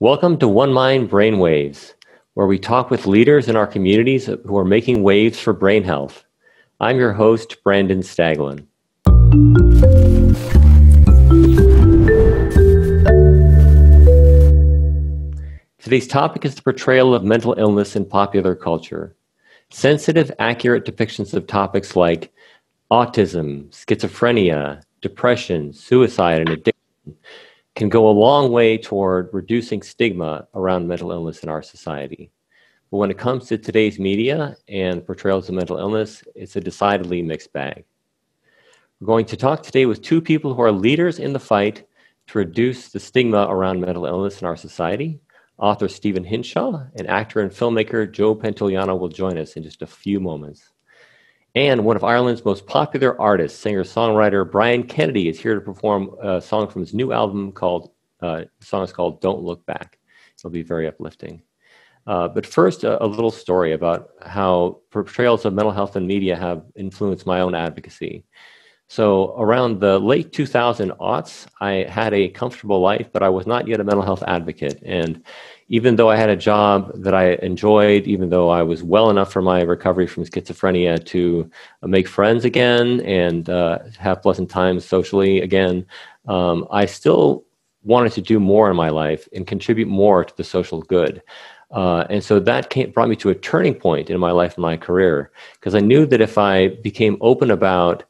Welcome to One Mind Brainwaves, where we talk with leaders in our communities who are making waves for brain health. I'm your host, Brandon Staglin. Today's topic is the portrayal of mental illness in popular culture. Sensitive, accurate depictions of topics like autism, schizophrenia, depression, suicide, and addiction can go a long way toward reducing stigma around mental illness in our society. But when it comes to today's media and portrayals of mental illness, it's a decidedly mixed bag. We're going to talk today with two people who are leaders in the fight to reduce the stigma around mental illness in our society. Author Stephen Hinshaw and actor and filmmaker Joe Pantoliano will join us in just a few moments. And one of Ireland's most popular artists, singer-songwriter Brian Kennedy, is here to perform a song from his new album called, the song is called Don't Look Back. It'll be very uplifting. But first, a little story about how portrayals of mental health in media have influenced my own advocacy. So around the late 2000s, I had a comfortable life, but I was not yet a mental health advocate. And even though I had a job that I enjoyed, even though I was well enough for my recovery from schizophrenia to make friends again and have pleasant times socially again, I still wanted to do more in my life and contribute more to the social good. And so that brought me to a turning point in my life and my career, because I knew that if I became open about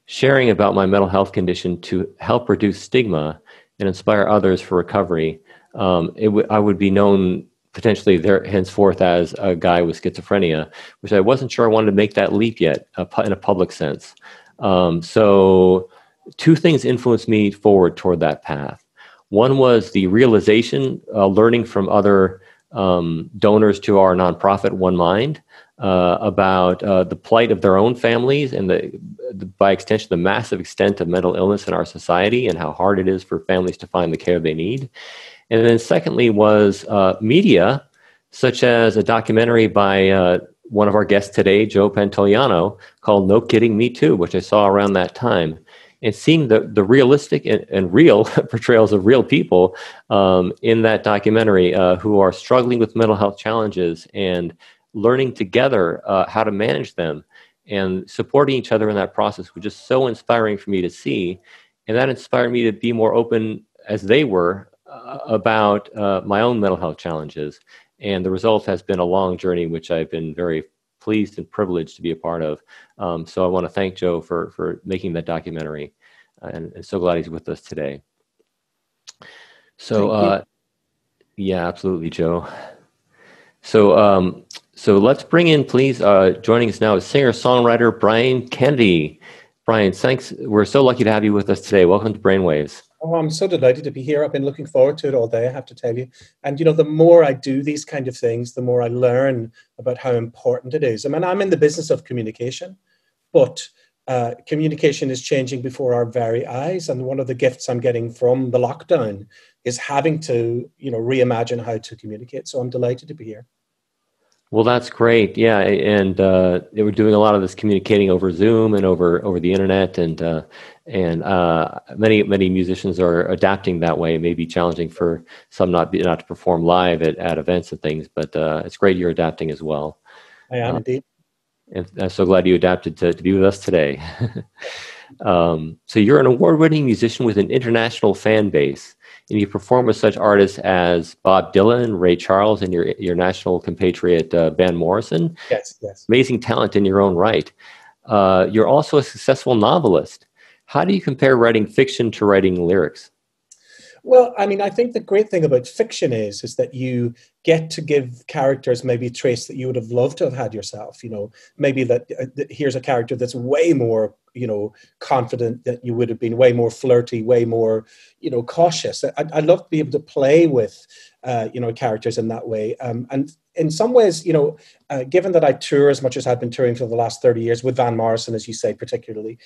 sharing about my mental health condition to help reduce stigma and inspire others for recovery, I would be known potentially there henceforth as a guy with schizophrenia, which I wasn't sure I wanted to make that leap yet in a public sense. So two things influenced me forward toward that path. One was the realization, learning from other donors to our nonprofit, One Mind, about the plight of their own families and by extension, the massive extent of mental illness in our society and how hard it is for families to find the care they need. And then secondly was media, such as a documentary by one of our guests today, Joe Pantaliano, called No Kidding, Me Too, which I saw around that time. And seeing the realistic and real portrayals of real people in that documentary who are struggling with mental health challenges and learning together how to manage them and supporting each other in that process was just so inspiring for me to see. And that inspired me to be more open, as they were, about my own mental health challenges. And the result has been a long journey, which I've been very pleased and privileged to be a part of. So I want to thank Joe for making that documentary, and so glad he's with us today. So yeah, absolutely, Joe. So let's bring in, please, joining us now is singer-songwriter Brian Kennedy. Brian, thanks. We're so lucky to have you with us today. Welcome to Brainwaves. Oh, I'm so delighted to be here. I've been looking forward to it all day, I have to tell you. And, the more I do these kind of things, the more I learn about how important it is. I mean, I'm in the business of communication, but communication is changing before our very eyes. And one of the gifts I'm getting from the lockdown is having to, reimagine how to communicate. So I'm delighted to be here. Well, that's great. Yeah, and they were doing a lot of this communicating over Zoom and over the internet, and many musicians are adapting that way. It may be challenging for some not to perform live at events and things, but it's great you're adapting as well. I am indeed. And I'm so glad you adapted to be with us today. So you're an award-winning musician with an international fan base, and you perform with such artists as Bob Dylan, Ray Charles, and your national compatriot Van Morrison. Yes. Amazing talent in your own right. You're also a successful novelist. How do you compare writing fiction to writing lyrics? Well, I mean, I think the great thing about fiction is that you get to give characters maybe traits that you would have loved to have had yourself. Maybe that here's a character that's way more, confident, that you would have been way more flirty, way more, cautious. I'd love to be able to play with, characters in that way. And in some ways, given that I tour as much as I've been touring for the last 30 years with Van Morrison, as you say, particularly,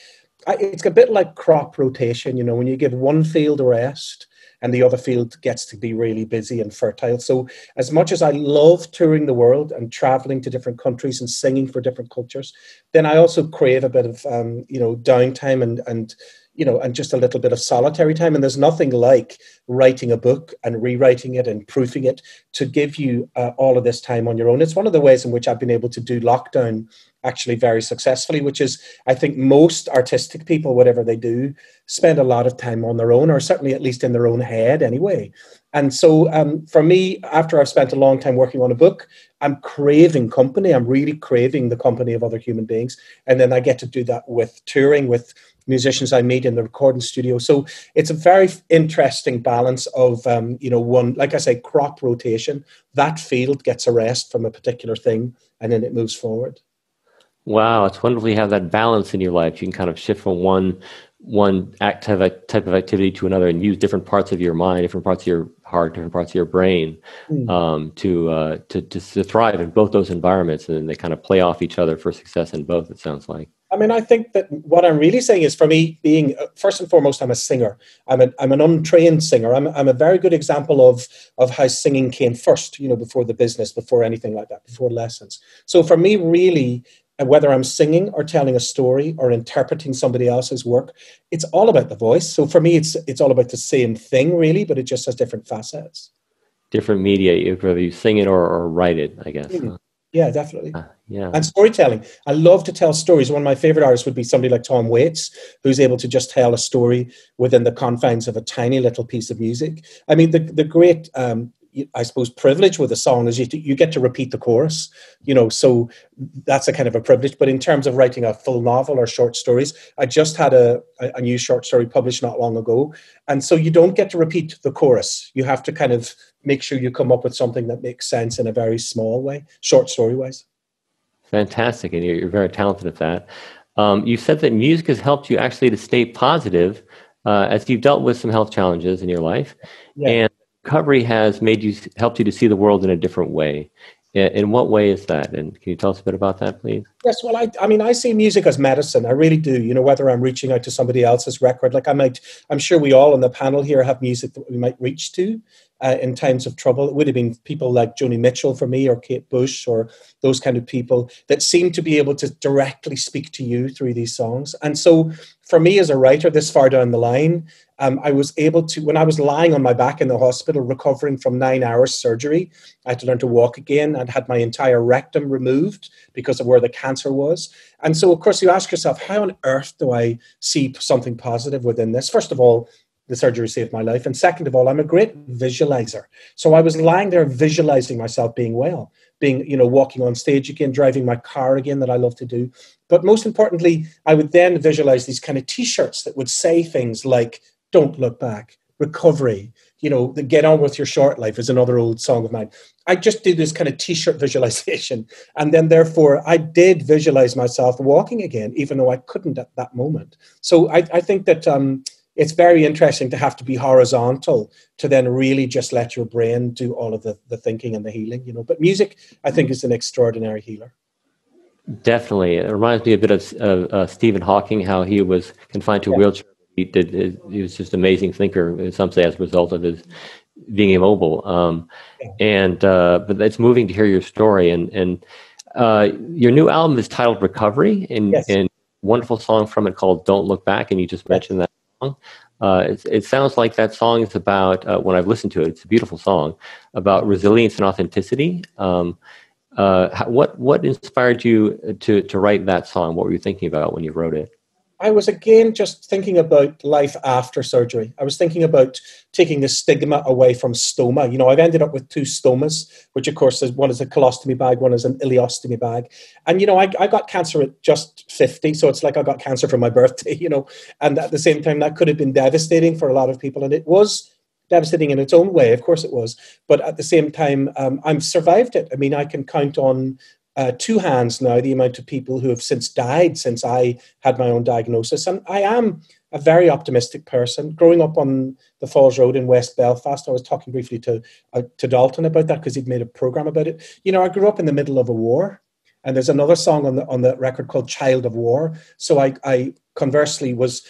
it's a bit like crop rotation, when you give one field a rest and the other field gets to be really busy and fertile. So as much as I love touring the world and traveling to different countries and singing for different cultures, then I also crave a bit of, downtime and and just a little bit of solitary time. And there's nothing like writing a book and rewriting it and proofing it to give you all of this time on your own. It's one of the ways in which I've been able to do lockdown actually very successfully, which is, I think most artistic people, whatever they do, spend a lot of time on their own, or certainly at least in their own head anyway. And so for me, after I've spent a long time working on a book, I'm craving company. I'm really craving the company of other human beings. And then I get to do that with touring, with musicians I meet in the recording studio. So it's a very interesting balance of, one, like I say, crop rotation. That field gets a rest from a particular thing, and then it moves forward. Wow, it's wonderful you have that balance in your life. You can kind of shift from one active type of activity to another, and use different parts of your mind, different parts of your heart, different parts of your brain to thrive in both those environments, and then they kind of play off each other for success in both, it sounds like. I mean, I think that what I'm really saying is, for me, being first and foremost, I'm a singer. I'm an untrained singer. I'm a very good example of how singing came first, before the business, before anything like that, before lessons. So for me, really, whether I'm singing or telling a story or interpreting somebody else's work, it's all about the voice. So for me, it's all about the same thing, really, but it just has different facets. Different media, whether you sing it or write it, I guess. Yeah, definitely. Yeah. And storytelling. I love to tell stories. One of my favorite artists would be somebody like Tom Waits, who's able to just tell a story within the confines of a tiny little piece of music. I mean, the great, I suppose, privilege with a song is you get to repeat the chorus, so that's a kind of a privilege. But in terms of writing a full novel or short stories, I just had a new short story published not long ago. And so you don't get to repeat the chorus. You have to kind of make sure you come up with something that makes sense in a very small way, short story wise. Fantastic. And you're very talented at that. You said that music has helped you actually to stay positive as you've dealt with some health challenges in your life. Yeah. And recovery has helped you to see the world in a different way. In what way is that? And can you tell us a bit about that, please? Yes, well, I mean, I see music as medicine. I really do. Whether I'm reaching out to somebody else's record, like I'm sure we all on the panel here have music that we might reach to in times of trouble. It would have been people like Joni Mitchell for me, or Kate Bush, or those kind of people that seem to be able to directly speak to you through these songs. And so for me as a writer, this far down the line, I was able to, when I was lying on my back in the hospital recovering from 9 hours surgery, I had to learn to walk again. I'd had my entire rectum removed because of where the cancer was. And so, of course, you ask yourself, how on earth do I see something positive within this? First of all, the surgery saved my life. And second of all, I'm a great visualizer. So I was lying there visualizing myself being well, walking on stage again, driving my car again, that I love to do. But most importantly, I would then visualize these kind of T-shirts that would say things like, "Don't look back," recovery, the "Get on with your short life" is another old song of mine. I just did this kind of T-shirt visualization. And then therefore I did visualize myself walking again, even though I couldn't at that moment. So I think that it's very interesting to have to be horizontal to then really just let your brain do all of the thinking and the healing, But music, I think, is an extraordinary healer. Definitely. It reminds me a bit of Stephen Hawking, how he was confined to a wheelchair. He was just an amazing thinker, some say, as a result of his being immobile. But it's moving to hear your story. And your new album is titled Recovery, and wonderful song from it called Don't Look Back. And you just mentioned that song. It sounds like that song is about, when I've listened to it, it's a beautiful song, about resilience and authenticity. What inspired you to write that song? What were you thinking about when you wrote it? I was again just thinking about life after surgery. I was thinking about taking the stigma away from stoma. I've ended up with 2 stomas, which of course one is a colostomy bag, one is an ileostomy bag. And, I got cancer at just 50. So it's like I got cancer for my birthday, and at the same time, that could have been devastating for a lot of people. And it was devastating in its own way. Of course it was. But at the same time, I've survived it. I mean, I can count on 2 hands now the amount of people who have since died since I had my own diagnosis. And I am a very optimistic person. Growing up on the Falls Road in West Belfast, I was talking briefly to Dalton about that because he'd made a program about it. I grew up in the middle of a war, and there's another song on the record called Child of War. So I conversely was,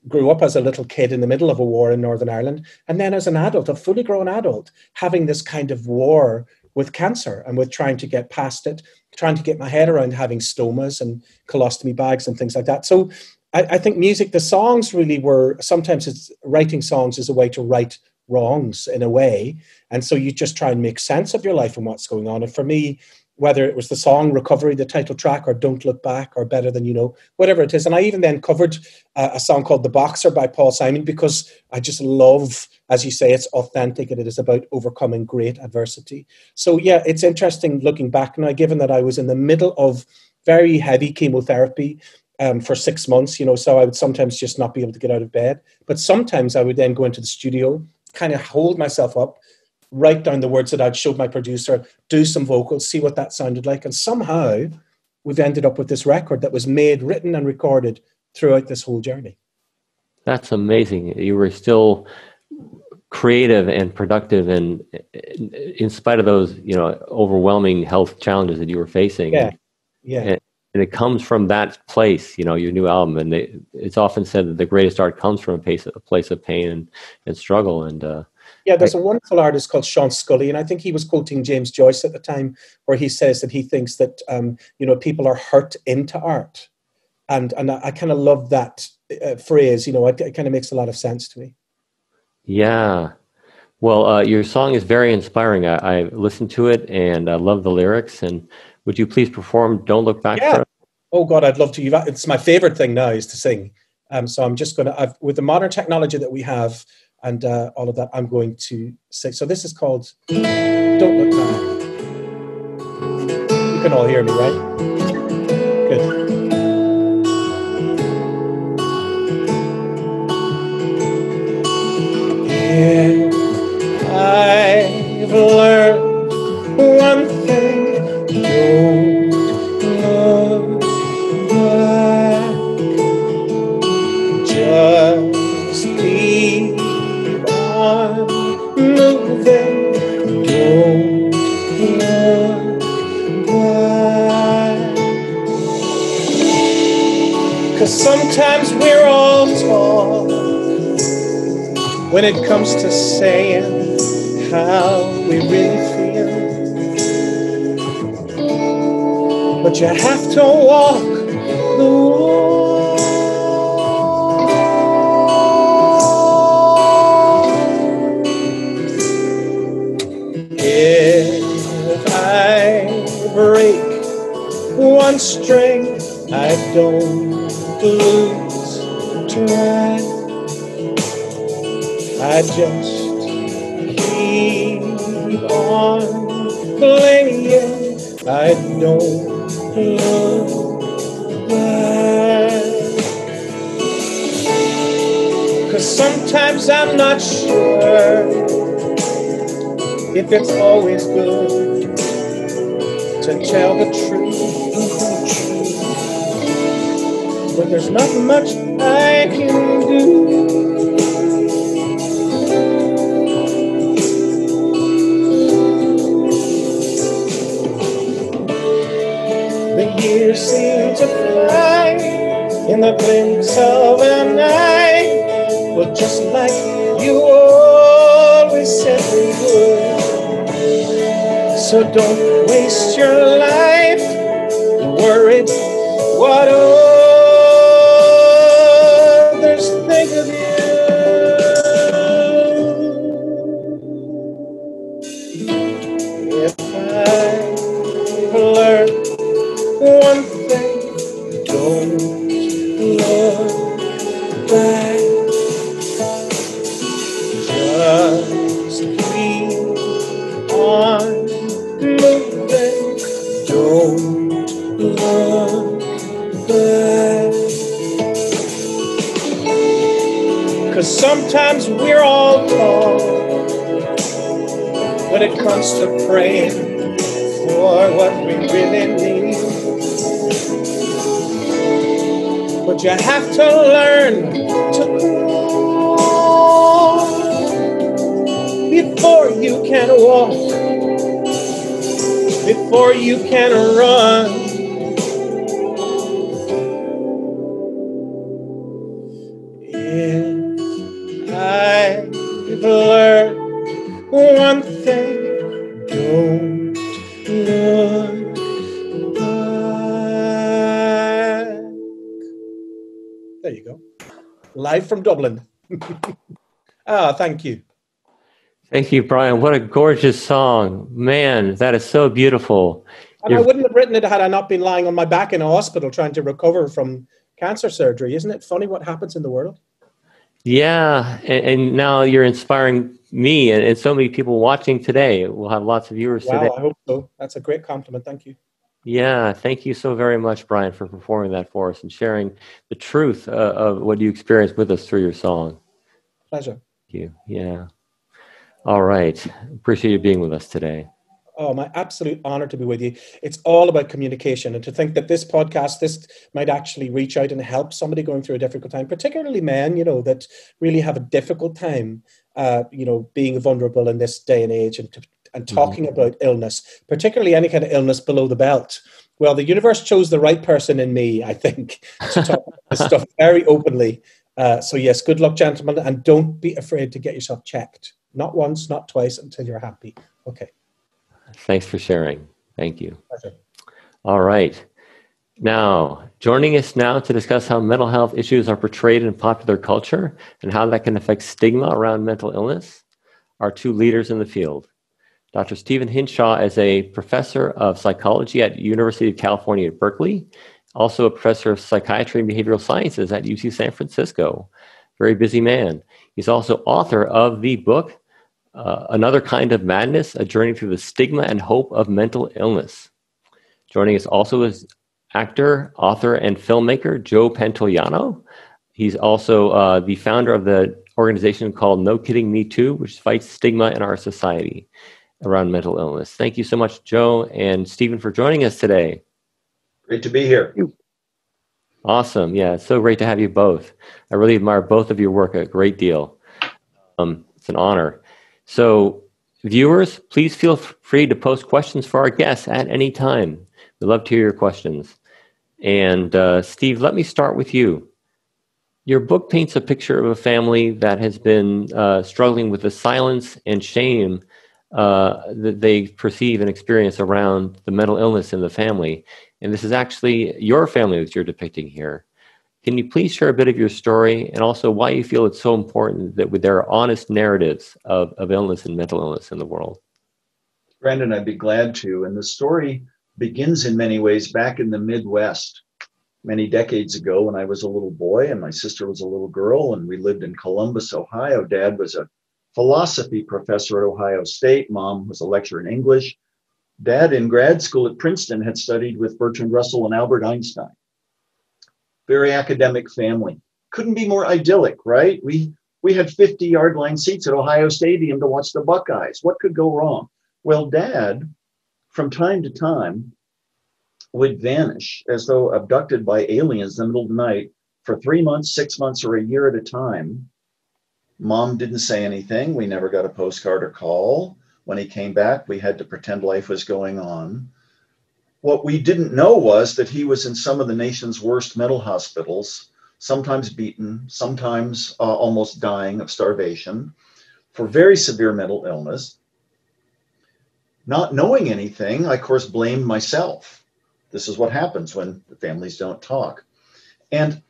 grew up as a little kid in the middle of a war in Northern Ireland. And then as an adult, a fully grown adult, having this kind of war with cancer and with trying to get past it, trying to get my head around having stomas and colostomy bags and things like that. So I think music, the songs really were, sometimes it's writing songs is a way to right wrongs in a way. And so you just try and make sense of your life and what's going on. And for me, whether it was the song Recovery, the title track, or Don't Look Back, or Better Than You Know, whatever it is. And I even then covered a song called The Boxer by Paul Simon, because I just love, as you say, it's authentic and it is about overcoming great adversity. So yeah, it's interesting looking back now, given that I was in the middle of very heavy chemotherapy for 6 months, you know, so I would sometimes just not be able to get out of bed. But sometimes I would then go into the studio, kind of hold myself up, write down the words that I'd showed my producer, do some vocals, see what that sounded like. And somehow we've ended up with this record that was made, written and recorded throughout this whole journey. That's amazing. You were still creative and productive, and in spite of those, you know, overwhelming health challenges that you were facing. Yeah, yeah. And it comes from that place, you know, your new album. And it's often said that the greatest art comes from a place of pain and struggle. And yeah, there's a wonderful artist called Sean Scully, and I think he was quoting James Joyce at the time, where he says that he thinks that, you know, people are hurt into art. And I kind of love that phrase, you know, it kind of makes a lot of sense to me. yeah. Well, your song is very inspiring. I listened to it and I love the lyrics. And would you please perform Don't Look Back for us? Oh, God, I'd love to. It's my favorite thing now is to sing. So I'm just going to, with the modern technology that we have and all of that, I'm going to sing. So this is called Don't Look Back. You can all hear me, right? Good. If I've learned one thing, don't look back. Just keep on moving. Don't look back. 'Cause sometimes we're all taught, when it comes to saying how we really feel, but you have to walk the walk. If I break one string, I don't lose track. I just keep on playing. I don't look back. 'Cause sometimes I'm not sure if it's always good to tell the truth. But there's not much I can do. The years seem to fly in the glimpse of an eye. Well, just like you always said we would. So don't waste your life worried what others think of you. If I've learned one thing, don't look back. Just keep on moving. Don't look back. 'Cause sometimes we're all taught, when it comes to praying for what we really need. But you have to learn to crawl before you can walk, before you can run. If I've learned one thing, don't look back. There live from Dublin. Ah, thank you. Thank you, Brian. What a gorgeous song. Man, that is so beautiful. And I wouldn't have written it had I not been lying on my back in a hospital trying to recover from cancer surgery. Isn't it funny what happens in the world? Yeah, and now you're inspiring me and so many people watching today. We'll have lots of viewers today. Wow, I hope so. That's a great compliment. Thank you. Yeah, thank you so very much, Brian, for performing that for us and sharing the truth of what you experienced with us through your song. Pleasure. Thank you. Yeah. All right. Appreciate you being with us today. Oh, my absolute honor to be with you. It's all about communication, and to think that this podcast, this might actually reach out and help somebody going through a difficult time, particularly men, that really have a difficult time, being vulnerable in this day and age, and talking about illness, particularly any kind of illness below the belt. Well, the universe chose the right person in me, I think, to talk about this stuff very openly. So yes, good luck, gentlemen, and don't be afraid to get yourself checked. Not once, not twice, until you're happy. Okay. Thanks for sharing. Thank you. Pleasure. All right. Now, joining us now to discuss how mental health issues are portrayed in popular culture and how that can affect stigma around mental illness are two leaders in the field. Dr. Stephen Hinshaw is a professor of psychology at University of California at Berkeley, also a professor of psychiatry and behavioral sciences at UC San Francisco. Very busy man. He's also author of the book, Another Kind of Madness, A Journey Through the Stigma and Hope of Mental Illness. Joining us also is actor, author, and filmmaker Joe Pantoliano. He's also the founder of the organization called No Kidding Me Too, which fights stigma in our society around mental illness. Thank you so much, Joe and Stephen, for joining us today. Great to be here. Awesome. Yeah, it's so great to have you both. I really admire both of your work a great deal. It's an honor. So, viewers, please feel free to post questions for our guests at any time. We'd love to hear your questions. And Steve, let me start with you. Your book paints a picture of a family that has been struggling with the silence and shame that they perceive and experience around the mental illness in the family. And this is actually your family that you're depicting here. Can you please share a bit of your story and also why you feel it's so important that there are honest narratives of illness and mental illness in the world? Brandon, I'd be glad to. And the story begins in many ways back in the Midwest many decades ago when I was a little boy and my sister was a little girl, and we lived in Columbus, Ohio. Dad was a philosophy professor at Ohio State. Mom was a lecturer in English. Dad, in grad school at Princeton, had studied with Bertrand Russell and Albert Einstein. Very academic family. Couldn't be more idyllic, right? We had 50-yard line seats at Ohio Stadium to watch the Buckeyes. What could go wrong? Well, Dad, from time to time, would vanish as though abducted by aliens in the middle of the night for 3 months, 6 months, or a year at a time. Mom didn't say anything. We never got a postcard or call. When he came back, we had to pretend life was going on. What we didn't know was that he was in some of the nation's worst mental hospitals, sometimes beaten, sometimes almost dying of starvation, for very severe mental illness. Not knowing anything, I, of course, blamed myself. This is what happens when the families don't talk. And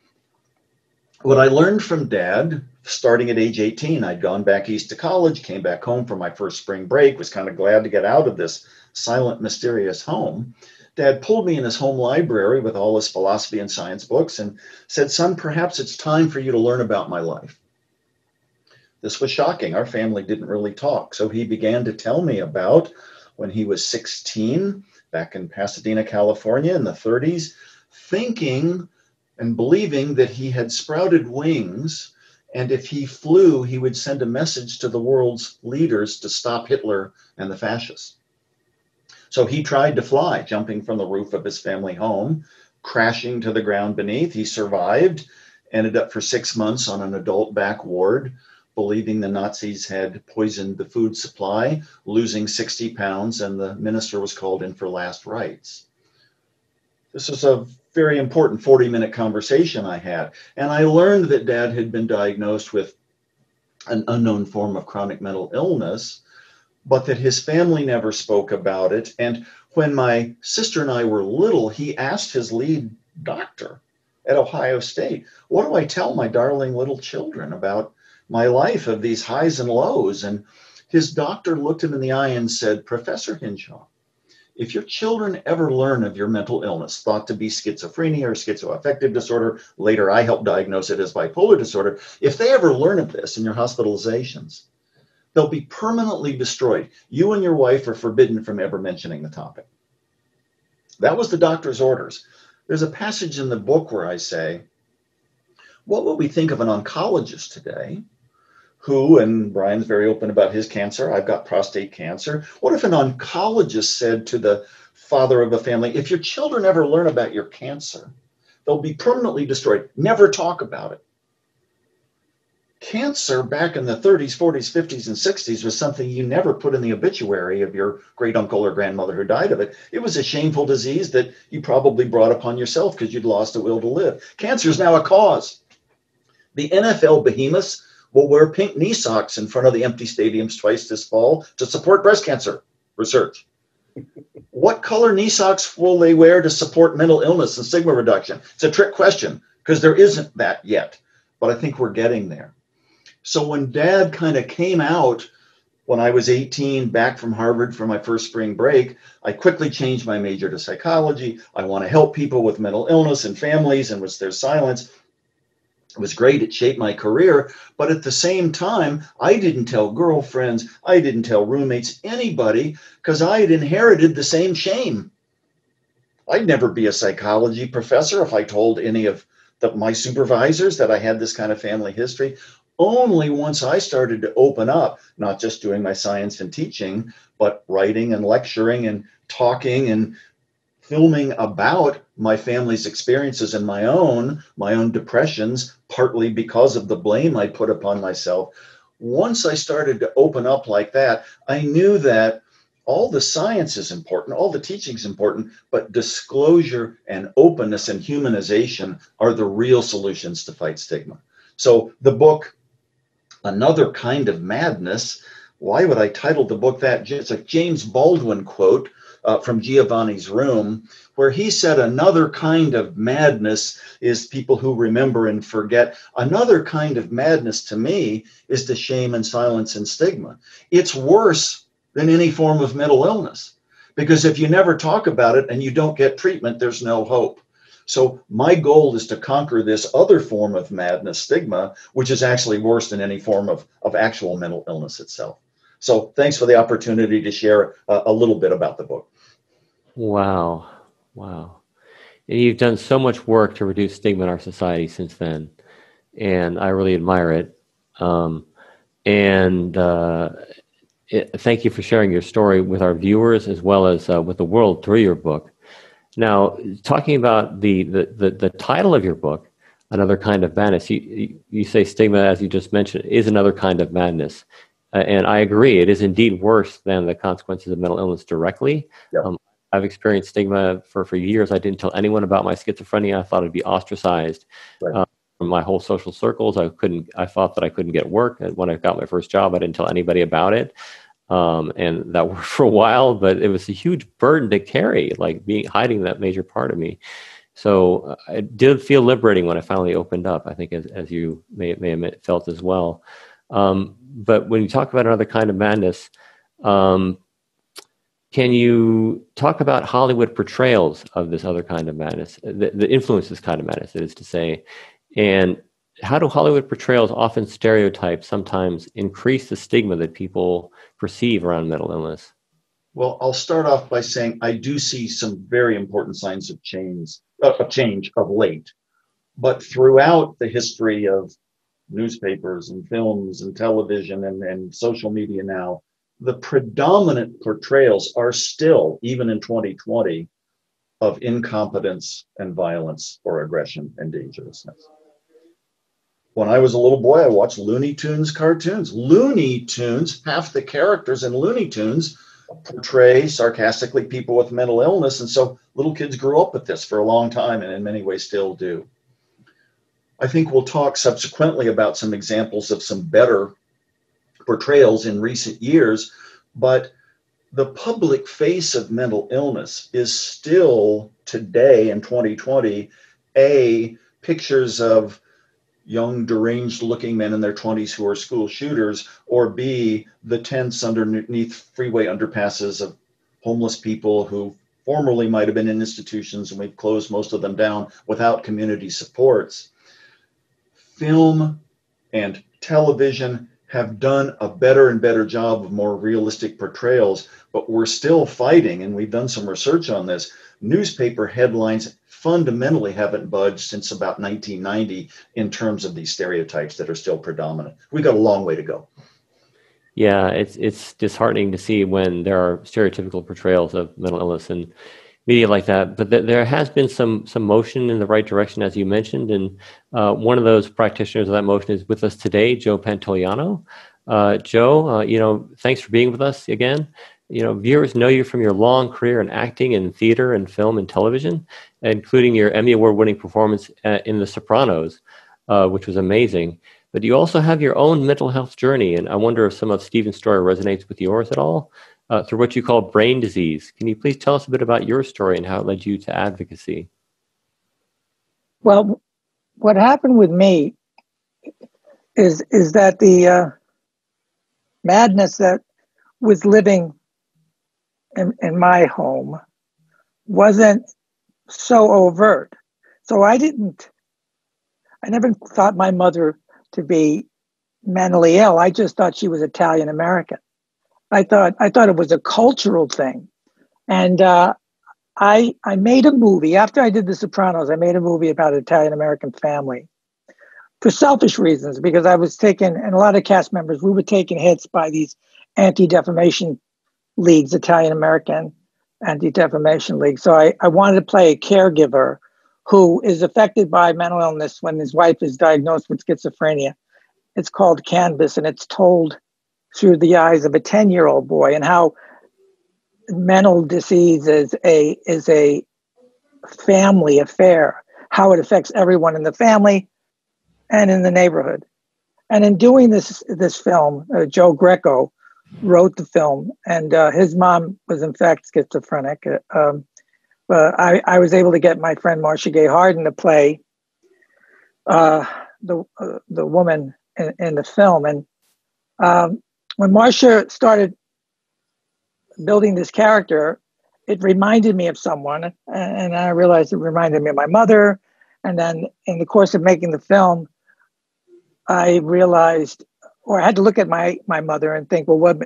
what I learned from Dad, starting at age 18, I'd gone back east to college, came back home for my first spring break, was kind of glad to get out of this silent, mysterious home. Dad pulled me in his home library with all his philosophy and science books and said, "Son, perhaps it's time for you to learn about my life." This was shocking. Our family didn't really talk. So he began to tell me about when he was 16, back in Pasadena, California in the 30s, thinking and believing that he had sprouted wings, and if he flew, he would send a message to the world's leaders to stop Hitler and the fascists. So he tried to fly, jumping from the roof of his family home, crashing to the ground beneath. He survived, ended up for 6 months on an adult back ward, believing the Nazis had poisoned the food supply, losing 60 pounds, and the minister was called in for last rites. This was a very important 40-minute conversation I had. And I learned that Dad had been diagnosed with an unknown form of chronic mental illness, but that his family never spoke about it. And when my sister and I were little, he asked his lead doctor, at Ohio State. What do I tell my darling little children about my life of these highs and lows? And his doctor looked him in the eye and said, Professor Hinshaw, if your children ever learn of your mental illness, thought to be schizophrenia or schizoaffective disorder, later I helped diagnose it as bipolar disorder, if they ever learn of this in your hospitalizations, they'll be permanently destroyed. You and your wife are forbidden from ever mentioning the topic. That was the doctor's orders. There's a passage in the book where I say, what would we think of an oncologist today who, and Brian's very open about his cancer, I've got prostate cancer. What if an oncologist said to the father of a family, if your children ever learn about your cancer, they'll be permanently destroyed. Never talk about it. Cancer back in the 30s, 40s, 50s, and 60s was something you never put in the obituary of your great uncle or grandmother who died of it. It was a shameful disease that you probably brought upon yourself because you'd lost a will to live. Cancer is now a cause. The NFL behemoths will wear pink knee socks in front of the empty stadiums twice this fall to support breast cancer research. What color knee socks will they wear to support mental illness and stigma reduction? It's a trick question because there isn't that yet, but I think we're getting there. So when Dad kind of came out when I was 18, back from Harvard for my first spring break, I quickly changed my major to psychology. I want to help people with mental illness and families and with their silence. It was great. It shaped my career. But at the same time, I didn't tell girlfriends. I didn't tell roommates, anybody, because I had inherited the same shame. I'd never be a psychology professor if I told any of my supervisors that I had this kind of family history. Only once I started to open up, not just doing my science and teaching, but writing and lecturing and talking and filming about my family's experiences and my own depressions, partly because of the blame I put upon myself. Once I started to open up like that, I knew that all the science is important, all the teaching is important, but disclosure and openness and humanization are the real solutions to fight stigma. So the book, Another Kind of Madness, why would I title the book that? It's a James Baldwin quote from Giovanni's Room, where he said, another kind of madness is people who remember and forget. Another kind of madness to me is the shame and silence and stigma. It's worse than any form of mental illness, because if you never talk about it and you don't get treatment, there's no hope. So my goal is to conquer this other form of madness, stigma, which is actually worse than any form of actual mental illness itself. So thanks for the opportunity to share a little bit about the book. Wow. Wow. And you've done so much work to reduce stigma in our society since then. And I really admire it. Thank you for sharing your story with our viewers as well as with the world through your book. Now, talking about the title of your book, Another Kind of Madness, you say stigma, as you just mentioned, is another kind of madness. And I agree, it is indeed worse than the consequences of mental illness directly. Yep. I've experienced stigma for years. I didn't tell anyone about my schizophrenia. I thought I'd be ostracized from my whole social circles. I thought that I couldn't get work. And when I got my first job, I didn't tell anybody about it. And that worked for a while, but it was a huge burden to carry, like hiding that major part of me. So it did feel liberating when I finally opened up, I think, as you may have felt as well. But when you talk about another kind of madness, can you talk about Hollywood portrayals of this other kind of madness, the influence this kind of madness, that is to say, and how do Hollywood portrayals, often stereotypes, sometimes increase the stigma that people perceive around mental illness? Well, I'll start off by saying I do see some very important signs of change of late. But throughout the history of newspapers and films and television and social media now, the predominant portrayals are still, even in 2020, of incompetence and violence or aggression and dangerousness. When I was a little boy, I watched Looney Tunes cartoons. Looney Tunes, half the characters in Looney Tunes portray sarcastically people with mental illness. And so little kids grew up with this for a long time and in many ways still do. I think we'll talk subsequently about some examples of some better portrayals in recent years, but the public face of mental illness is still today in 2020, pictures of young, deranged-looking men in their 20s who are school shooters, or B, the tents underneath freeway underpasses of homeless people who formerly might have been in institutions, and we've closed most of them down without community supports. Film and television have done a better and better job of more realistic portrayals, but we're still fighting, and we've done some research on this. Newspaper headlines fundamentally haven't budged since about 1990 in terms of these stereotypes that are still predominant. We've got a long way to go. Yeah, it's disheartening to see when there are stereotypical portrayals of mental illness and media like that. But there has been some motion in the right direction, as you mentioned, and one of those practitioners of that motion is with us today, Joe Pantoliano. Joe, thanks for being with us again. Viewers know you from your long career in acting in theater and film and television, including your Emmy Award-winning performance in The Sopranos, which was amazing. But you also have your own mental health journey, and I wonder if some of Stephen's story resonates with yours at all, through what you call brain disease. Can you please tell us a bit about your story and how it led you to advocacy? Well, what happened with me is that the madness that was living in my home wasn't so overt. So I never thought my mother to be mentally ill. I just thought she was Italian American. I thought it was a cultural thing. And I made a movie after I did The Sopranos. I made a movie about an Italian American family for selfish reasons, because I was taken, and a lot of cast members, we were taking hits by these anti-defamation leagues, Italian American anti-defamation league. So I wanted to play a caregiver who is affected by mental illness when his wife is diagnosed with schizophrenia. It's called Canvas, and it's told through the eyes of a 10-year-old boy, and how mental disease is a family affair, how it affects everyone in the family and in the neighborhood. And in doing this film, Joe Greco wrote the film, and his mom was in fact schizophrenic. But I was able to get my friend Marcia Gay Harden to play the woman in the film. And when Marcia started building this character, it reminded me of someone, and I realized it reminded me of my mother. And then in the course of making the film, I realized, or I had to look at my mother and think, well,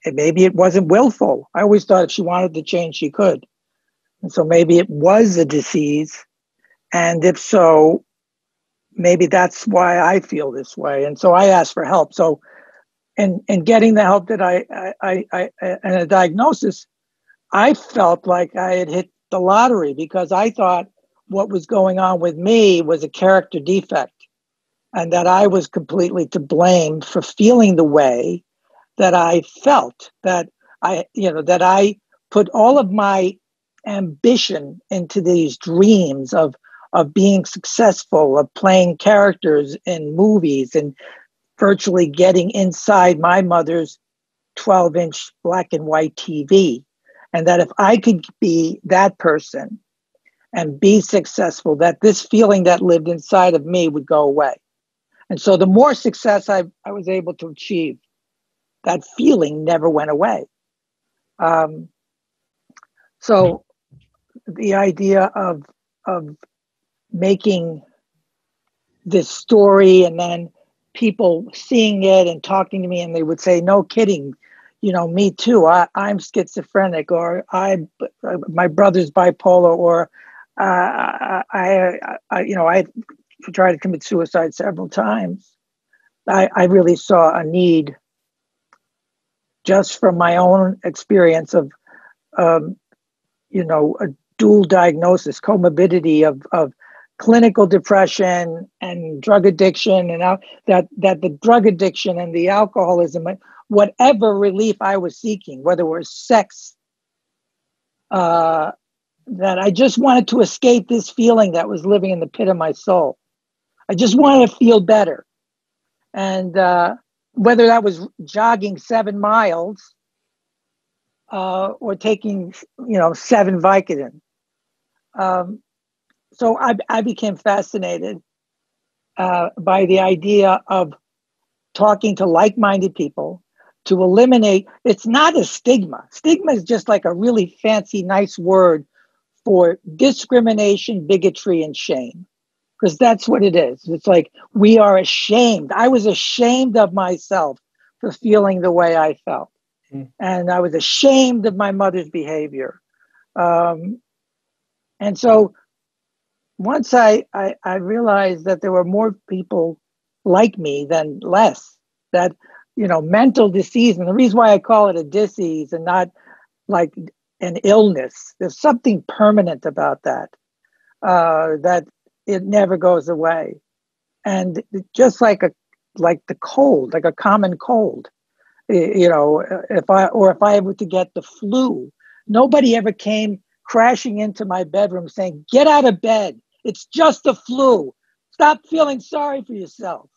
maybe it wasn't willful. I always thought if she wanted to change, she could. And so maybe it was a disease. And if so, maybe that's why I feel this way. And so I asked for help. So in getting the help that I and a diagnosis, I felt like I had hit the lottery, because I thought what was going on with me was a character defect, and that I was completely to blame for feeling the way that I felt, that I put all of my ambition into these dreams of being successful, of playing characters in movies, and virtually getting inside my mother's 12-inch black and white TV. And that if I could be that person and be successful, that this feeling that lived inside of me would go away. And so the more success I was able to achieve, that feeling never went away. So the idea of making this story, and then people seeing it and talking to me, and they would say, no kidding, me too, I'm schizophrenic, or my brother's bipolar, or I tried to commit suicide several times. I really saw a need, just from my own experience of a dual diagnosis, comorbidity of clinical depression and drug addiction, and that the drug addiction and the alcoholism, whatever relief I was seeking, whether it was sex, that I just wanted to escape this feeling that was living in the pit of my soul. I just wanted to feel better. And whether that was jogging 7 miles or taking, 7 Vicodin. so I became fascinated by the idea of talking to like-minded people to eliminate. It's not a stigma. Stigma is just like a really fancy, nice word for discrimination, bigotry, and shame, because that's what it is. It's like we are ashamed. I was ashamed of myself for feeling the way I felt. And I was ashamed of my mother's behavior. And so once I realized that there were more people like me than less, that, mental disease, and the reason why I call it a disease and not like an illness, there's something permanent about that, that it never goes away. And just like the cold, like a common cold, if I were to get the flu, nobody ever came crashing into my bedroom saying, "Get out of bed. It's just a flu. Stop feeling sorry for yourself."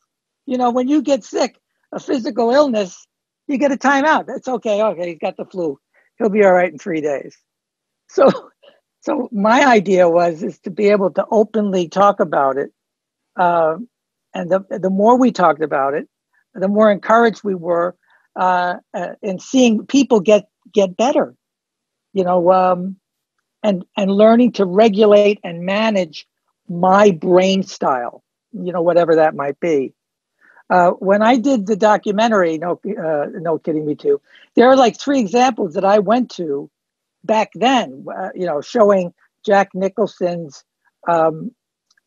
When you get sick, a physical illness, you get a timeout. That's okay. Okay, he's got the flu. He'll be all right in 3 days. So my idea is to be able to openly talk about it. And the more we talked about it, the more encouraged we were in seeing people get better, and learning to regulate and manage my brain style, whatever that might be. When I did the documentary, no kidding me too, there are like 3 examples that I went to back then, showing Jack Nicholson's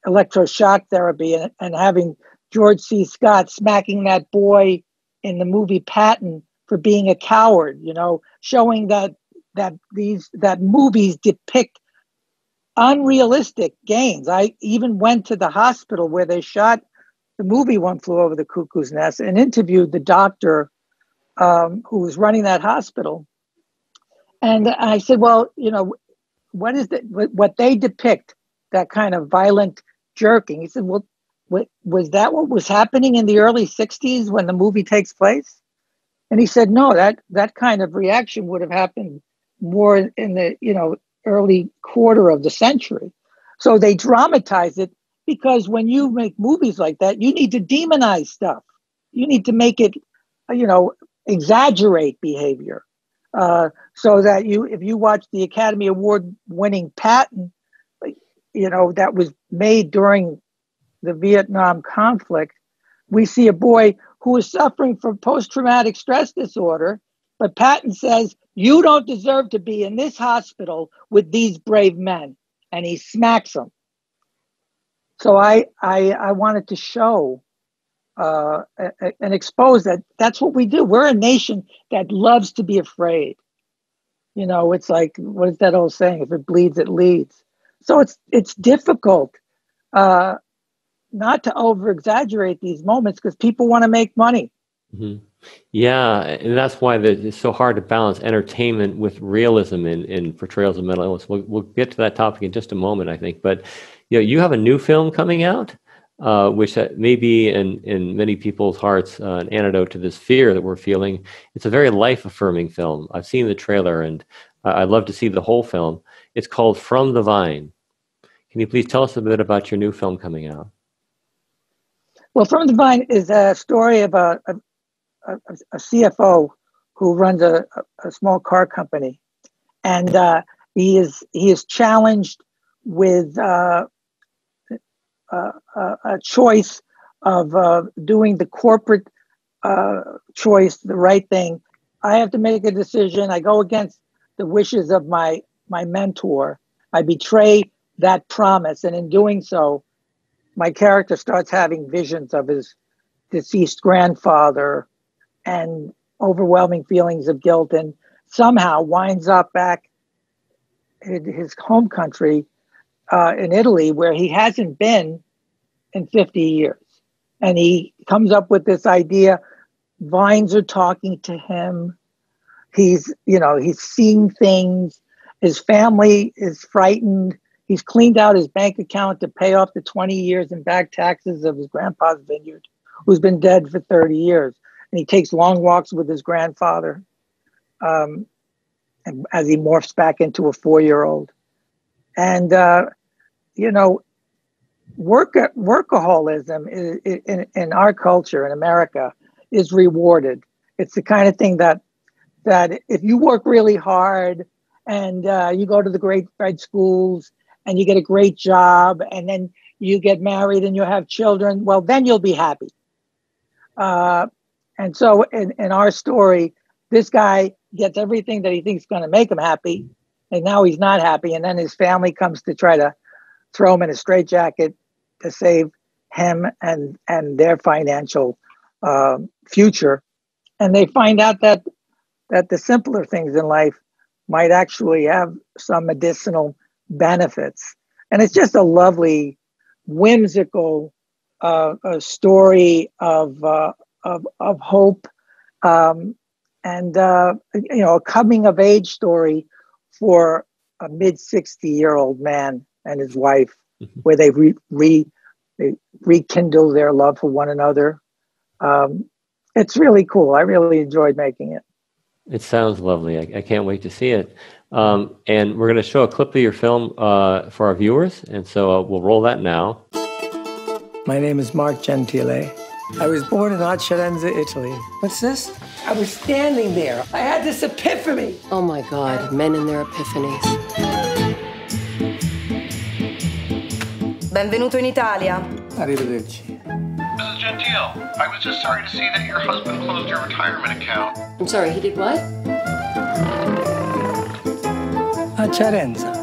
electroshock therapy and having George C. Scott smacking that boy in the movie Patton for being a coward, showing that movies depict unrealistic gains. I even went to the hospital where they shot the movie One Flew Over the Cuckoo's Nest and interviewed the doctor who was running that hospital. And I said, well, what is what they depict, that kind of violent jerking? He said, well, was that what was happening in the early 60s when the movie takes place? And he said, no, that kind of reaction would have happened more in the, early quarter of the century. So they dramatize it, because when you make movies like that, you need to demonize stuff. You need to make it, exaggerate behavior. So that if you watch the Academy Award winning Patton, that was made during the Vietnam conflict, we see a boy who is suffering from post-traumatic stress disorder, but Patton says, "You don't deserve to be in this hospital with these brave men," and he smacks them. So I wanted to show and expose that that's what we do. We're a nation that loves to be afraid. It's like, what is that old saying? If it bleeds, it leads. So it's difficult not to over exaggerate these moments, because people want to make money. Mm-hmm. Yeah, and that's why it's so hard to balance entertainment with realism in portrayals of mental illness. We'll get to that topic in just a moment, I think. But you have a new film coming out, which may be in many people's hearts an antidote to this fear that we're feeling. It's a very life-affirming film. I've seen the trailer, and I'd love to see the whole film. It's called From the Vine. Can you please tell us a bit about your new film coming out? Well, From the Vine is a story of a CFO who runs a small car company, and he is challenged with a choice of doing the corporate choice, the right thing. I have to make a decision. I go against the wishes of my mentor. I betray that promise, and in doing so, my character starts having visions of his deceased grandfather and overwhelming feelings of guilt, and somehow winds up back in his home country in Italy, where he hasn't been in 50 years. And he comes up with this idea. Vines are talking to him. He's seeing things. His family is frightened. He's cleaned out his bank account to pay off the 20 years in back taxes of his grandpa's vineyard, who's been dead for 30 years. And he takes long walks with his grandfather and as he morphs back into a 4-year-old. And, workaholism in our culture in America is rewarded. It's the kind of thing that if you work really hard and you go to the great schools and you get a great job and then you get married and you have children, well, then you'll be happy. And so in our story, this guy gets everything that he thinks is going to make him happy, and now he's not happy. And then his family comes to try to throw him in a straitjacket to save him and their financial future. And they find out that the simpler things in life might actually have some medicinal benefits. And it's just a lovely, whimsical a story of hope, and a coming of age story for a mid-60-year-old man and his wife, where they rekindle their love for one another. It's really cool. I really enjoyed making it. It sounds lovely. I can't wait to see it. And we're going to show a clip of your film for our viewers, and so we'll roll that now. My name is Mark Gentile. I was born in Acerenza, Italy. What's this? I was standing there. I had this epiphany. Oh my God, men and their epiphanies. Benvenuto in Italia. Arrivederci. Mrs. Gentile, I was just sorry to see that your husband closed your retirement account. I'm sorry, he did what? Acerenza.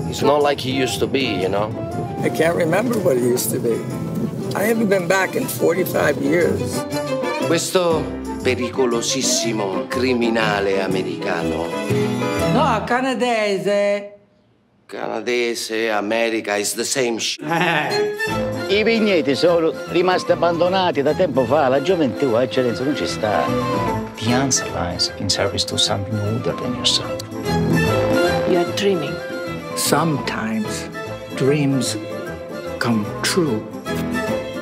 He's not like he used to be, you know? I can't remember what it used to be. I haven't been back in 45 years. Questo pericolosissimo criminale americano. No, canadese. Canadese, America, is the same shit. I vigneti sono rimasti abbandonati da tempo fa. La gioventù a Cerenza non ci sta. The answer lies in service to something older than yourself. You're dreaming. Sometimes dreams come true.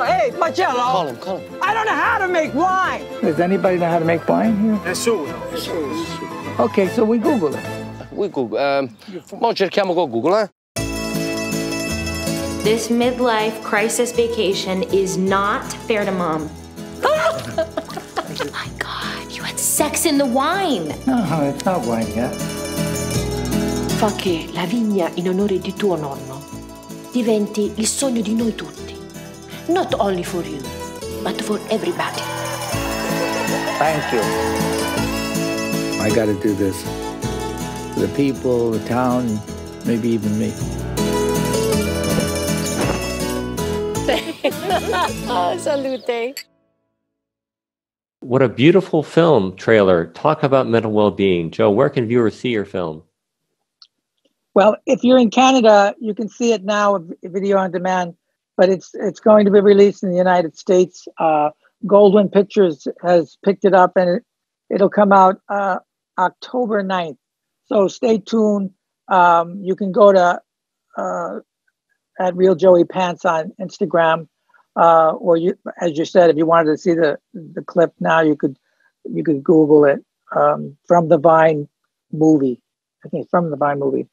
Hey, Marcello! Call him. I don't know how to make wine! Does anybody know how to make wine here? Nessuno. Okay, so we Google it. We Google. Mo cerchiamo con Google, eh? This midlife crisis vacation is not fair to Mom. Oh my God, you had sex in the wine. No, it's not wine yet. Fa che la vigna in onore di tuo nonno diventi il sogno di noi tutti. Not only for you, but for everybody. Thank you. I got to do this. For the people, the town, maybe even me. Salute. What a beautiful film trailer. Talk about mental well-being. Joe, where can viewers see your film? Well, if you're in Canada, you can see it now, video on demand, but it's going to be released in the United States. Goldwyn Pictures has picked it up, and it'll come out October 9th. So stay tuned. You can go to at Real Joey Pants on Instagram, or you, as you said, if you wanted to see the clip now, you could Google it, From the Vine movie. I think it's From the Vine movie.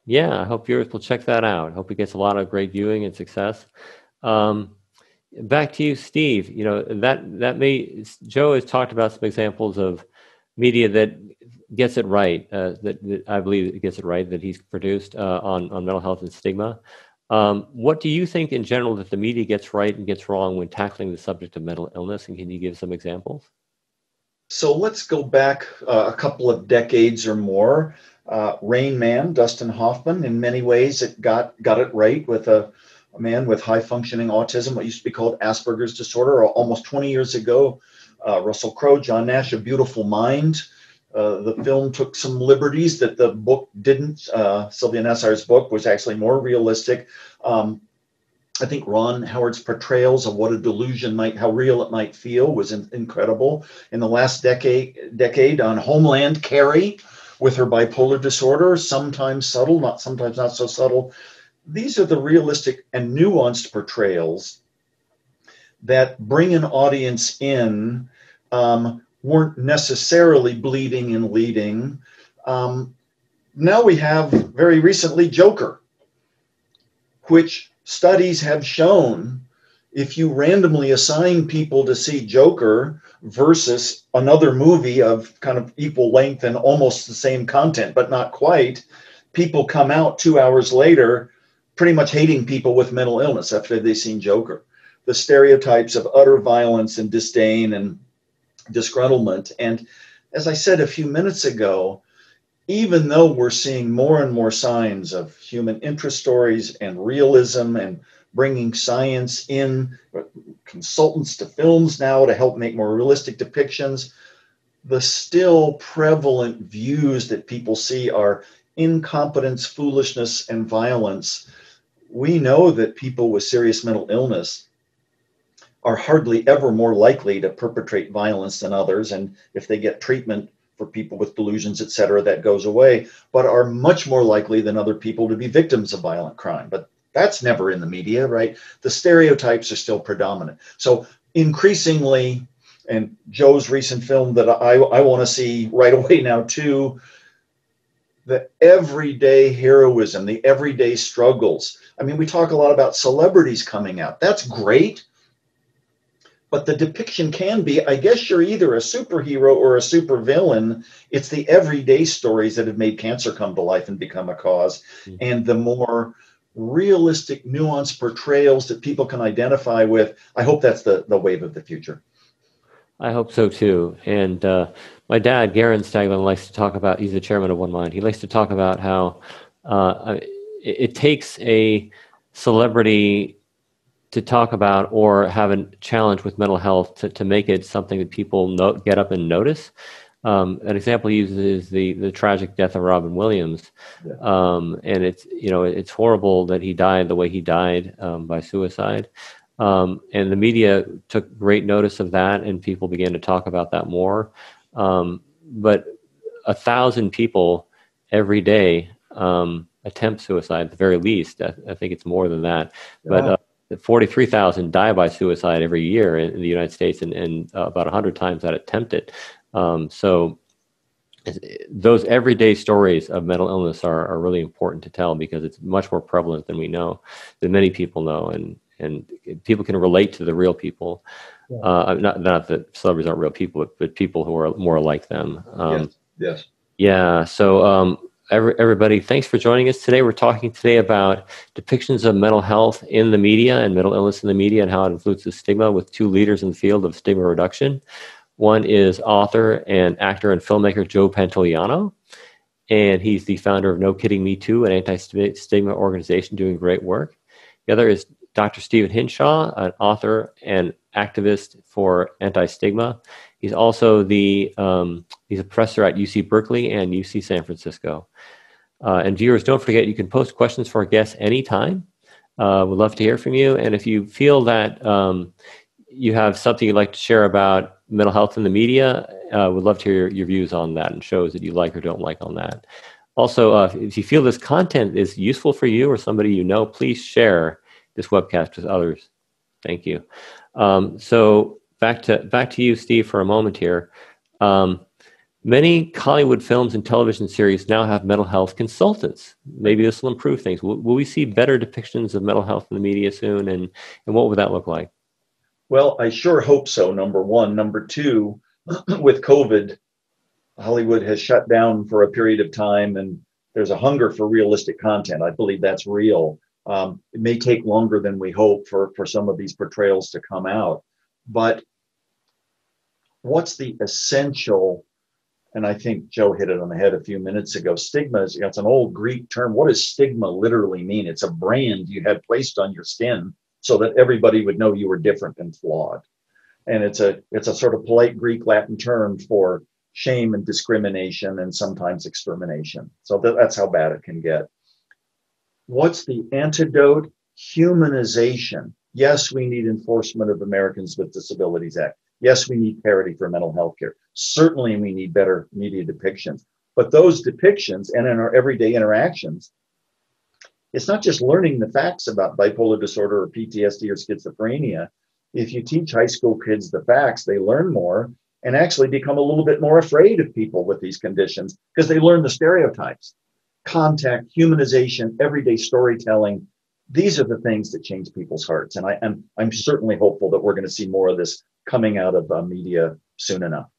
Yeah, I hope viewers will check that out. I hope it gets a lot of great viewing and success. Back to you, Steve. You know, Joe has talked about some examples of media that gets it right, that I believe it gets it right, that he's produced on mental health and stigma. What do you think in general that the media gets right and gets wrong when tackling the subject of mental illness? And can you give some examples? So let's go back a couple of decades or more. Rain Man, Dustin Hoffman, in many ways it got it right with a man with high functioning autism, what used to be called Asperger's disorder, almost 20 years ago. Russell Crowe, John Nash, A Beautiful Mind. The film took some liberties that the book didn't. Sylvia Nassar's book was actually more realistic. I think Ron Howard's portrayals of what a delusion how real it might feel was incredible. In the last decade on Homeland, Carrie, with her bipolar disorder, sometimes subtle, sometimes not so subtle. These are the realistic and nuanced portrayals that bring an audience in, weren't necessarily bleeding and leading. Now we have, very recently, Joker. which studies have shown if you randomly assign people to see Joker versus another movie of kind of equal length and almost the same content, but not quite, people come out 2 hours later pretty much hating people with mental illness after they've seen Joker. The stereotypes of utter violence and disdain and disgruntlement. And as I said a few minutes ago, even though we're seeing more and more signs of human interest stories and realism and bringing science in, consultants to films now to help make more realistic depictions, the still prevalent views that people see are incompetence, foolishness, and violence. We know that people with serious mental illness are hardly ever more likely to perpetrate violence than others. And if they get treatment for people with delusions, et cetera, that goes away, but are much more likely than other people to be victims of violent crime. But that's never in the media, right? The stereotypes are still predominant. So increasingly, and Joe's recent film that I want to see right away now too, the everyday heroism, the everyday struggles. I mean, we talk a lot about celebrities coming out. That's great. But the depiction can be, I guess you're either a superhero or a supervillain. It's the everyday stories that have made cancer come to life and become a cause. Mm-hmm. And the more realistic, nuanced portrayals that people can identify with, I hope that's the wave of the future. I hope so too. And my dad, Garen Staglin, likes to talk about, he's the chairman of One Mind. He likes to talk about how it takes a celebrity to talk about or have a challenge with mental health to make it something that people get up and notice. An example he uses is the tragic death of Robin Williams. Yeah. And it's horrible that he died the way he died by suicide. And the media took great notice of that, and people began to talk about that more. But 1,000 people every day attempt suicide at the very least. I think it's more than that. Yeah. But 43,000 die by suicide every year in the United States, and about 100 times that attempt it. So those everyday stories of mental illness are really important to tell, because it's much more prevalent than we know, than many people know, and people can relate to the real people. Yeah. Not that celebrities aren't real people, but people who are more like them. Yes. Yeah. So everybody, thanks for joining us today. We're talking today about depictions of mental health in the media and mental illness in the media and how it influences stigma, with two leaders in the field of stigma reduction. One is author and actor and filmmaker Joe Pantoliano, and he's the founder of No Kidding Me Too, an anti-stigma organization doing great work. The other is Dr. Stephen Hinshaw, an author and activist for anti-stigma. He's also he's a professor at UC Berkeley and UC San Francisco. And viewers, don't forget, you can post questions for our guests anytime. We'd love to hear from you. And if you feel that you have something you'd like to share about mental health in the media, we'd love to hear your views on that and shows that you like or don't like on that. Also, if you feel this content is useful for you or somebody you know, please share this webcast with others. Thank you. So back to you, Steve, for a moment here. Many Hollywood films and television series now have mental health consultants. Maybe this will improve things. Will we see better depictions of mental health in the media soon? And what would that look like? Well, I sure hope so, number one. Number two, with COVID, Hollywood has shut down for a period of time, and there's a hunger for realistic content. I believe that's real. It may take longer than we hope for some of these portrayals to come out. But what's the essential, and I think Joe hit it on the head a few minutes ago, stigma is, it's an old Greek term. What does stigma literally mean? It's a brand you had placed on your skin so that everybody would know you were different and flawed. And it's a sort of polite Greek Latin term for shame and discrimination and sometimes extermination. So that's how bad it can get. What's the antidote? Humanization. Yes, we need enforcement of Americans with Disabilities Act. Yes, we need parity for mental health care. Certainly we need better media depictions. But those depictions and in our everyday interactions, it's not just learning the facts about bipolar disorder or PTSD or schizophrenia. If you teach high school kids the facts, they learn more and actually become a little bit more afraid of people with these conditions because they learn the stereotypes. Contact, humanization, everyday storytelling. these are the things that change people's hearts. And I'm certainly hopeful that we're going to see more of this coming out of media soon enough.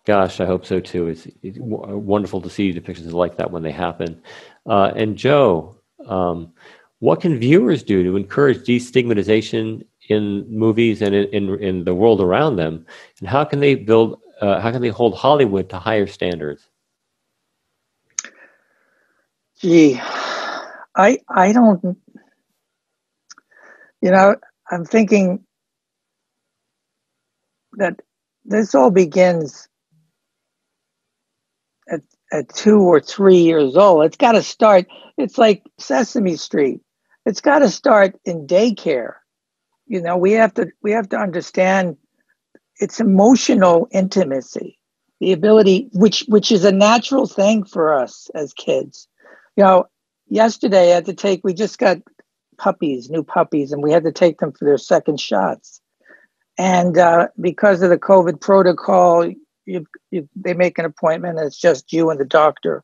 Gosh, I hope so too. It's wonderful to see depictions like that when they happen. And Joe, what can viewers do to encourage destigmatization in movies and in the world around them? And how can they hold Hollywood to higher standards? Gee, I don't, I'm thinking that this all begins at 2 or 3 years old. It's got to start. It's like Sesame Street. It's got to start in daycare. We have to understand it's emotional intimacy, the ability, which is a natural thing for us as kids. Yesterday we just got new puppies, and we had to take them for their second shots. And because of the COVID protocol, they make an appointment, and it's just you and the doctor.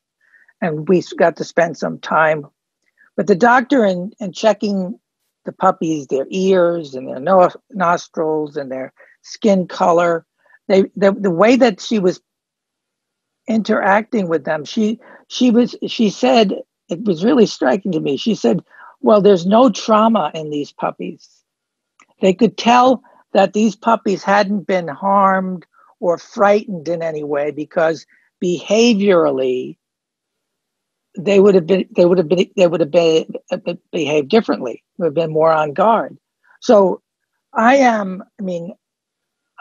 And we got to spend some time. But the doctor and checking the puppies, their ears and their nostrils and their skin color, the way that she was interacting with them, she said, it was really striking to me. She said, well, there's no trauma in these puppies. They could tell that these puppies hadn't been harmed or frightened in any way, because behaviorally they would have behaved differently. Would have been more on guard. So I am a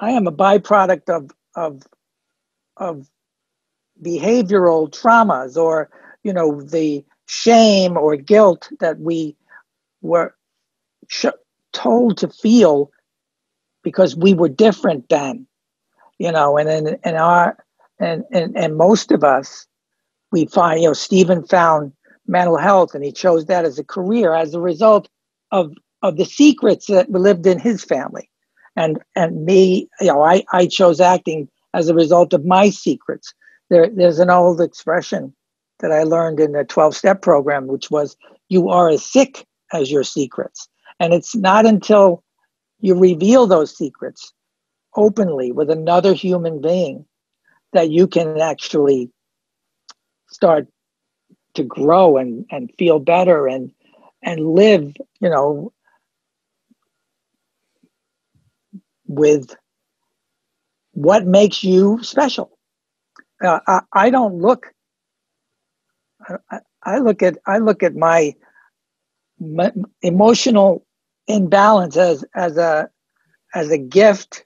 byproduct of behavioral traumas, or the shame or guilt that we were told to feel because we were different then. And most of us, we find, Stephen found mental health, and he chose that as a career as a result of the secrets that lived in his family. And me, I chose acting as a result of my secrets. There's an old expression that I learned in the 12-step program, which was, you are as sick as your secrets. And it's not until you reveal those secrets openly with another human being that you can actually start to grow and feel better and live, with what makes you special. I look at my emotional imbalance as a gift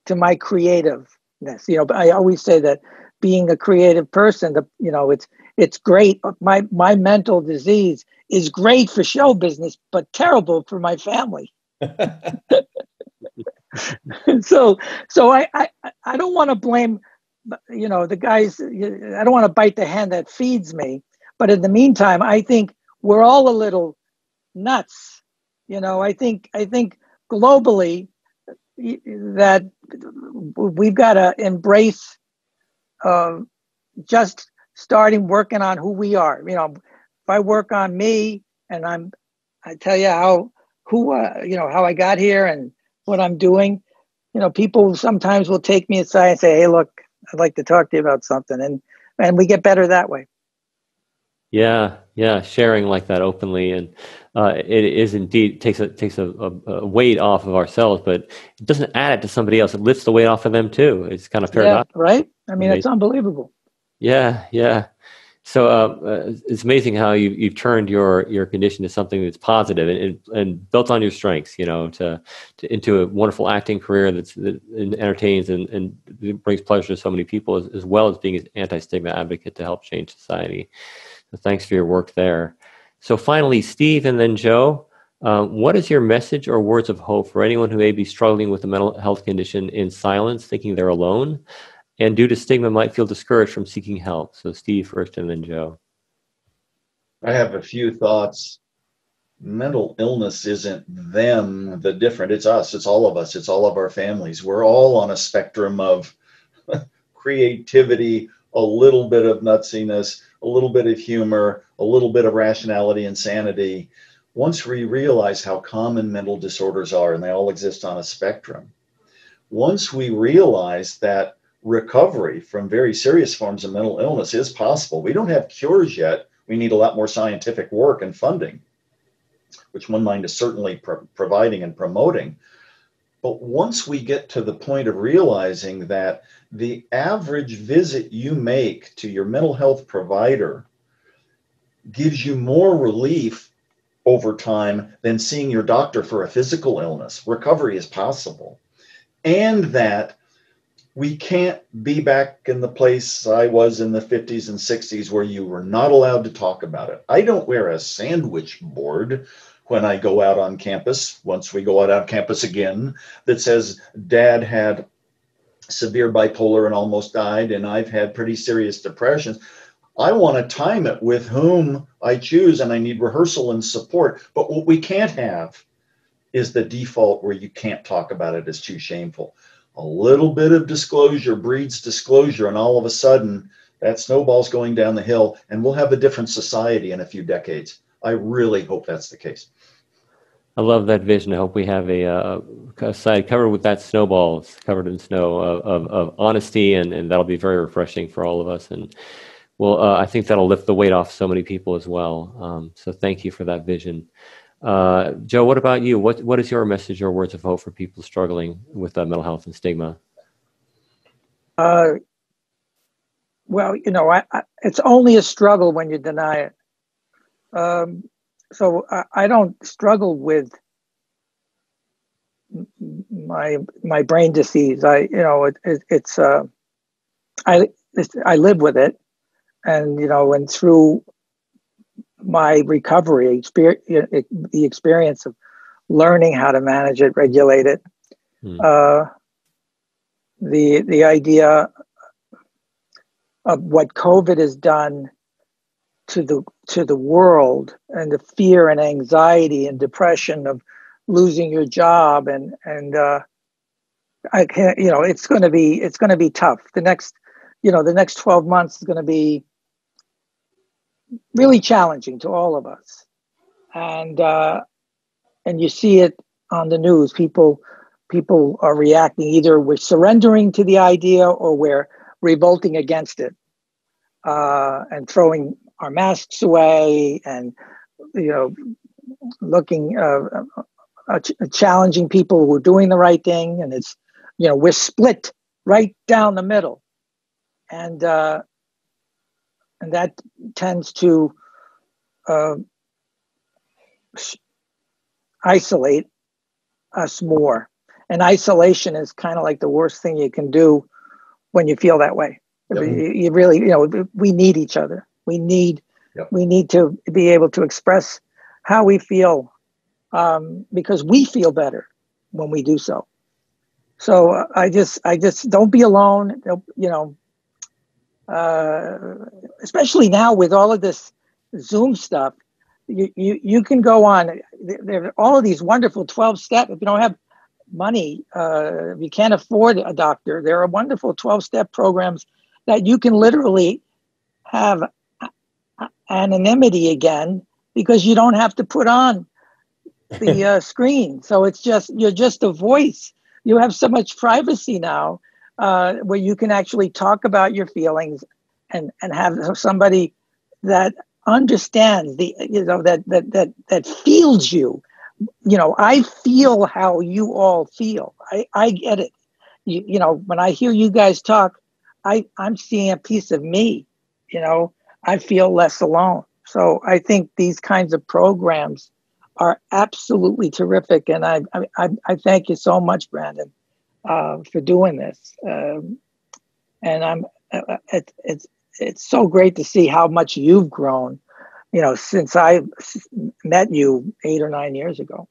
to my creativeness. But I always say that being a creative person, it's great. My mental disease is great for show business, but terrible for my family. So I don't want to blame, the guys. I don't want to bite the hand that feeds me. But in the meantime, I think we're all a little nuts. I think globally that we've got to embrace just starting working on who we are. If I work on me, and I tell you how I got here and what I'm doing, people sometimes will take me aside and say, hey, look, I'd like to talk to you about something. And we get better that way. Yeah. Sharing like that openly. And it is indeed takes a weight off of ourselves, but it doesn't add it to somebody else. It lifts the weight off of them too. It's kind of paradoxical. Yeah, right? It's unbelievable. Yeah. So it's amazing how you've turned your condition to something that's positive and built on your strengths, into a wonderful acting career that entertains and brings pleasure to so many people, as well as being an anti-stigma advocate to help change society. So thanks for your work there. So finally, Steve and then Joe, what is your message or words of hope for anyone who may be struggling with a mental health condition in silence, thinking they're alone, and due to stigma might feel discouraged from seeking help? So Steve first and then Joe. I have a few thoughts. Mental illness isn't them, the different. It's us. It's all of us. It's all of our families. We're all on a spectrum of creativity, a little bit of nutsiness, a little bit of humor, a little bit of rationality and sanity. once we realize how common mental disorders are, and they all exist on a spectrum, once we realize that recovery from very serious forms of mental illness is possible, we don't have cures yet. We need a lot more scientific work and funding, which One Mind is certainly providing and promoting. But once we get to the point of realizing that the average visit you make to your mental health provider gives you more relief over time than seeing your doctor for a physical illness, recovery is possible. And that we can't be back in the place I was in the 50s and 60s where you were not allowed to talk about it. I don't wear a sandwich board when I go out on campus, once we go out on campus again, that says Dad had severe bipolar and almost died, and I've had pretty serious depressions. I want to time it with whom I choose, and I need rehearsal and support. But what we can't have is the default where you can't talk about it, it's too shameful. A little bit of disclosure breeds disclosure, and all of a sudden that snowball's going down the hill, and we'll have a different society in a few decades. I really hope that's the case. I love that vision. I hope we have a side covered with that snowballs, covered in snow of honesty, and that'll be very refreshing for all of us. And well, I think that'll lift the weight off so many people as well. So thank you for that vision. Joe, what about you? What is your message or words of hope for people struggling with mental health and stigma? Well, it's only a struggle when you deny it. So I don't struggle with my brain disease. I live with it, and and through my recovery, the experience of learning how to manage it, regulate it, the idea of what COVID has done to the world, and the fear and anxiety and depression of losing your job, and I can't, it's going to be tough. The next 12 months is going to be really challenging to all of us, and you see it on the news. People are reacting, either we're surrendering to the idea or we're revolting against it, and throwing our masks away, and looking challenging people who are doing the right thing, and it's we're split right down the middle, and that tends to isolate us more. And isolation is kind of like the worst thing you can do when you feel that way. Yep. You really, we need each other. We need to be able to express how we feel, because we feel better when we do so. So I just don't be alone. Especially now with all of this Zoom stuff, you can go on. There are all of these wonderful 12-step. If you don't have money, if you can't afford a doctor, there are wonderful 12-step programs that you can literally have anonymity again, because you don't have to put on the screen. So you're just a voice. You have so much privacy now, where you can actually talk about your feelings and have somebody that understands that feels you. I feel how you all feel. I get it. When I hear you guys talk, I'm seeing a piece of me. I feel less alone. So I think these kinds of programs are absolutely terrific, and I thank you so much, Brandon, for doing this. And it's so great to see how much you've grown, since I met you 8 or 9 years ago.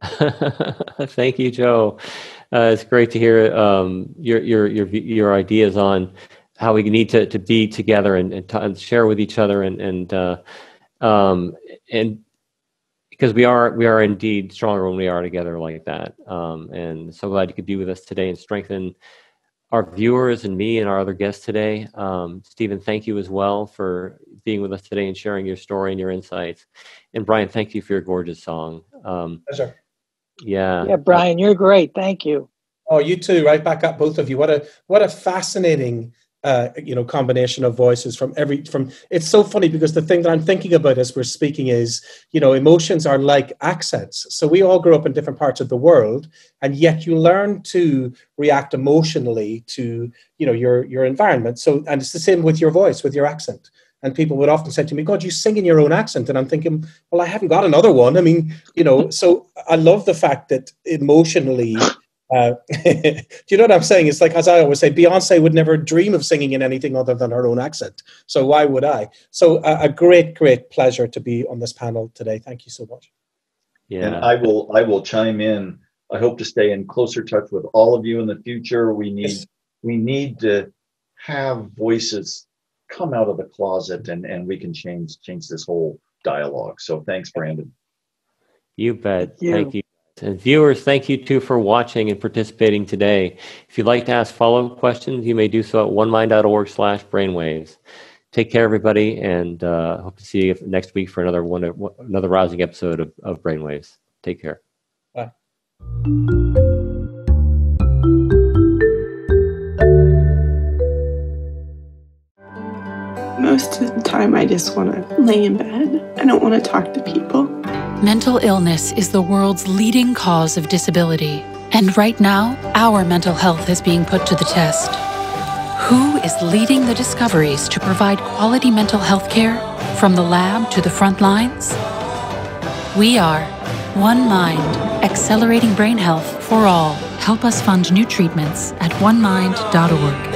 Thank you, Joe. It's great to hear your ideas on how we need to be together and share with each other, and because we are indeed stronger when we are together like that. And so glad you could be with us today and strengthen our viewers and me and our other guests today. Stephen, thank you as well for being with us today and sharing your story and your insights. And Brian, thank you for your gorgeous song. Pleasure. Yeah, Brian, you're great. Thank you. Oh, you too. Right back up, both of you. What a fascinating combination of voices from. It's so funny because the thing that I'm thinking about as we're speaking is, emotions are like accents. So we all grew up in different parts of the world, and yet you learn to react emotionally to, your environment. So, and it's the same with your voice, with your accent. And people would often say to me, God, you sing in your own accent. And I'm thinking, well, I haven't got another one. I mean, so I love the fact that emotionally, do you know what I'm saying? It's like, as I always say, Beyonce would never dream of singing in anything other than her own accent. So why would I? So a great, great pleasure to be on this panel today. Thank you so much. Yeah. And I will chime in. I hope to stay in closer touch with all of you in the future. We need to have voices come out of the closet, and we can change this whole dialogue. So thanks, Brandon. You bet. Thank you. And viewers, thank you too for watching and participating today. If you'd like to ask follow-up questions, you may do so at onemind.org/brainwaves. Take care, everybody, and hope to see you next week for another rousing episode of Brainwaves. Take care. Bye. Most of the time, I just want to lay in bed. I don't want to talk to people. Mental illness is the world's leading cause of disability. And right now, our mental health is being put to the test. Who is leading the discoveries to provide quality mental health care from the lab to the front lines? We are One Mind, accelerating brain health for all. Help us fund new treatments at onemind.org.